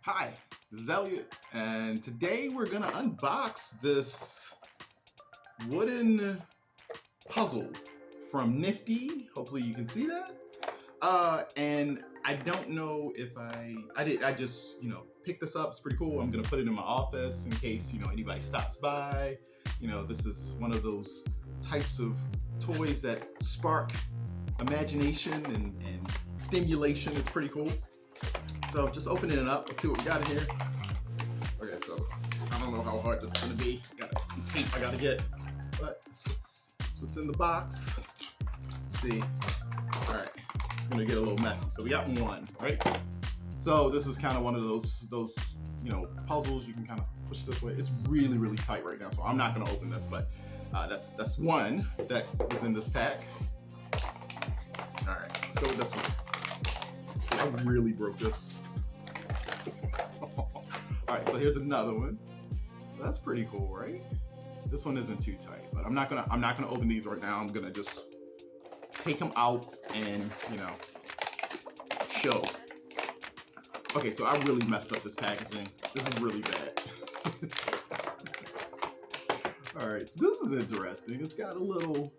Hi, this is Elliot, and today we're gonna unbox this wooden puzzle from Nifty. Hopefully you can see that. And I don't know if I just, picked this up. It's pretty cool. I'm gonna put it in my office in case, anybody stops by. This is one of those types of toys that spark imagination and stimulation. It's pretty cool. So just opening it up, let's see what we got in here. Okay, so I don't know how hard this is gonna be. Got some tape I gotta get, but that's what's in the box. Let's see. All right, it's gonna get a little messy. So we got one, right? So this is kind of one of those puzzles you can kind of push this way. It's really, really tight right now, so I'm not gonna open this, but that's one that is in this pack. All right, let's go with this one. I really broke this. All right, so here's another one. So that's pretty cool, right? This one isn't too tight, but I'm not gonna open these right now. I'm gonna just take them out and show. Okay, so I really messed up this packaging. This is really bad. All right, so this is interesting. It's got a little,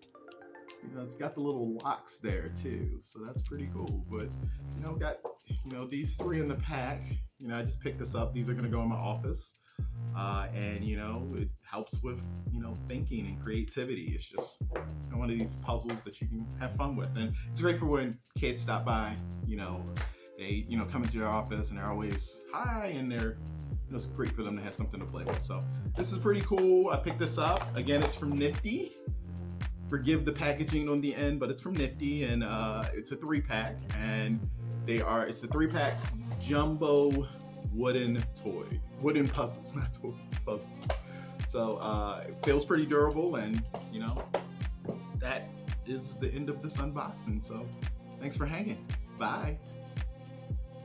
it's got the little locks there too, so that's pretty cool. But got these three in the pack. I just picked this up. These are gonna go in my office, and it helps with thinking and creativity. It's just one of these puzzles that you can have fun with, and it's great for when kids stop by. They come into your office and they're always hi, and it's great for them to have something to play with. So this is pretty cool. I picked this up. Again, it's from Nifty. Forgive the packaging on the end, but it's from Nifty, and it's a 3-pack, and it's a 3-pack jumbo wooden puzzles, not toy puzzles. So it feels pretty durable, and that is the end of this unboxing. So thanks for hanging. Bye.